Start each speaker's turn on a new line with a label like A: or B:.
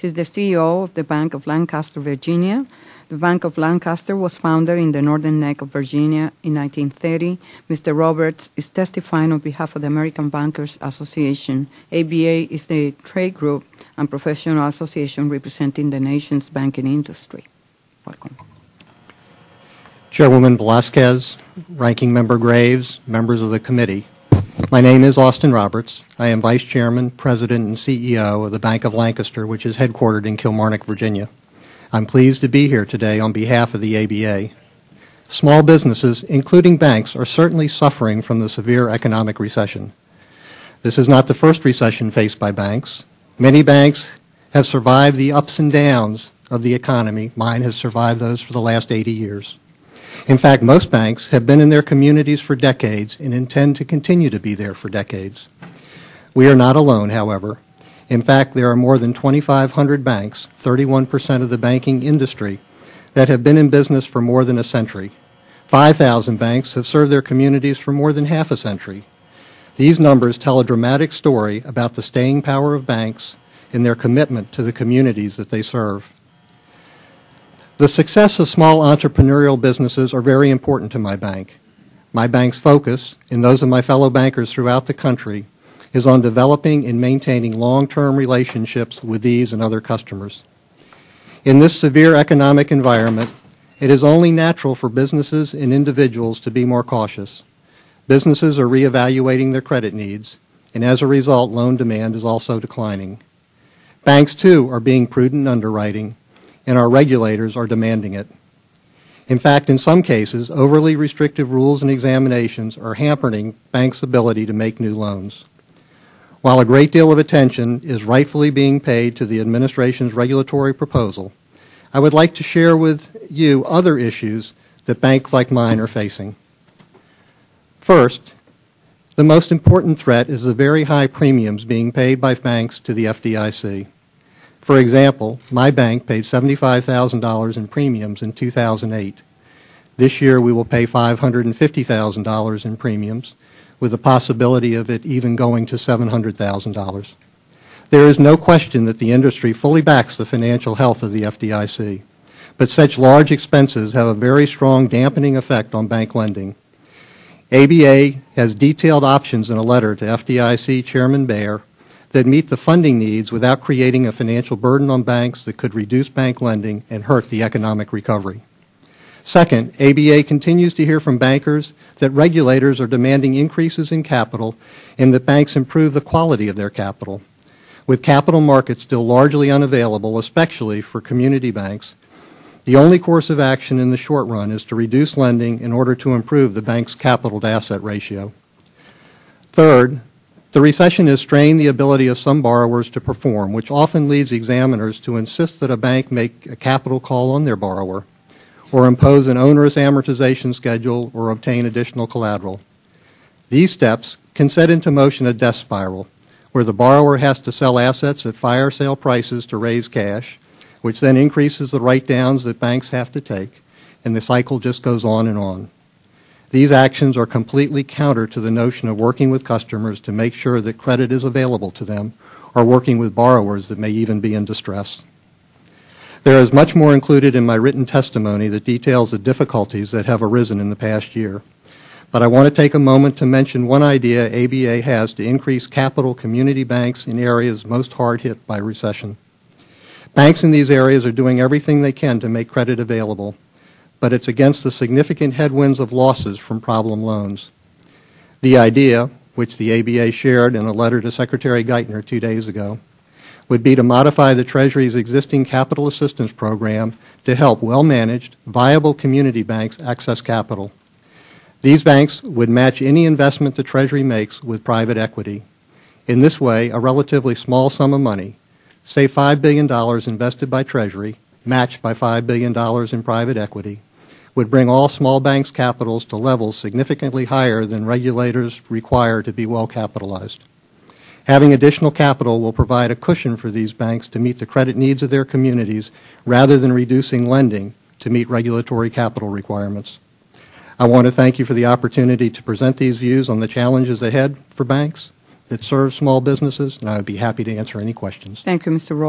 A: He's the CEO of the Bank of Lancaster, Virginia. The Bank of Lancaster was founded in the Northern Neck of Virginia in 1930. Mr. Roberts is testifying on behalf of the American Bankers Association. ABA is the trade group and professional association representing the nation's banking industry. Welcome.
B: Chairwoman Velasquez, Ranking Member Graves, members of the committee. My name is Austin Roberts. I am Vice Chairman, President, and CEO of the Bank of Lancaster, which is headquartered in Kilmarnock, Virginia. I'm pleased to be here today on behalf of the ABA. Small businesses, including banks, are certainly suffering from the severe economic recession. This is not the first recession faced by banks. Many banks have survived the ups and downs of the economy. Mine has survived those for the last 80 years. In fact, most banks have been in their communities for decades and intend to continue to be there for decades. We are not alone, however. In fact, there are more than 2,500 banks, 31% of the banking industry, that have been in business for more than a century. 5,000 banks have served their communities for more than half a century. These numbers tell a dramatic story about the staying power of banks and their commitment to the communities that they serve. The success of small entrepreneurial businesses are very important to my bank. My bank's focus, and those of my fellow bankers throughout the country, is on developing and maintaining long-term relationships with these and other customers. In this severe economic environment, it is only natural for businesses and individuals to be more cautious. Businesses are reevaluating their credit needs, and as a result, loan demand is also declining. Banks, too, are being prudent in underwriting, and our regulators are demanding it. In fact, in some cases, overly restrictive rules and examinations are hampering banks' ability to make new loans. While a great deal of attention is rightfully being paid to the administration's regulatory proposal, I would like to share with you other issues that banks like mine are facing. First, the most important threat is the very high premiums being paid by banks to the FDIC. For example, my bank paid $75,000 in premiums in 2008. This year we will pay $550,000 in premiums, with the possibility of it even going to $700,000. There is no question that the industry fully backs the financial health of the FDIC, but such large expenses have a very strong dampening effect on bank lending. ABA has detailed options in a letter to FDIC Chairman Baer that meet the funding needs without creating a financial burden on banks that could reduce bank lending and hurt the economic recovery. Second, ABA continues to hear from bankers that regulators are demanding increases in capital and that banks improve the quality of their capital. With capital markets still largely unavailable, especially for community banks, the only course of action in the short run is to reduce lending in order to improve the bank's capital-to-asset ratio. Third, the recession has strained the ability of some borrowers to perform, which often leads examiners to insist that a bank make a capital call on their borrower, or impose an onerous amortization schedule, or obtain additional collateral. These steps can set into motion a death spiral, where the borrower has to sell assets at fire sale prices to raise cash, which then increases the write-downs that banks have to take, and the cycle just goes on and on. These actions are completely counter to the notion of working with customers to make sure that credit is available to them, or working with borrowers that may even be in distress. There is much more included in my written testimony that details the difficulties that have arisen in the past year. But I want to take a moment to mention one idea ABA has to increase capital community banks in areas most hard hit by recession. Banks in these areas are doing everything they can to make credit available, but it's against the significant headwinds of losses from problem loans. The idea, which the ABA shared in a letter to Secretary Geithner 2 days ago, would be to modify the Treasury's existing capital assistance program to help well-managed, viable community banks access capital. These banks would match any investment the Treasury makes with private equity. In this way, a relatively small sum of money, say $5 billion invested by Treasury, matched by $5 billion in private equity, would bring all small banks' capitals to levels significantly higher than regulators require to be well capitalized. Having additional capital will provide a cushion for these banks to meet the credit needs of their communities rather than reducing lending to meet regulatory capital requirements. I want to thank you for the opportunity to present these views on the challenges ahead for banks that serve small businesses, and I would be happy to answer any questions.
A: Thank you, Mr. Rowe.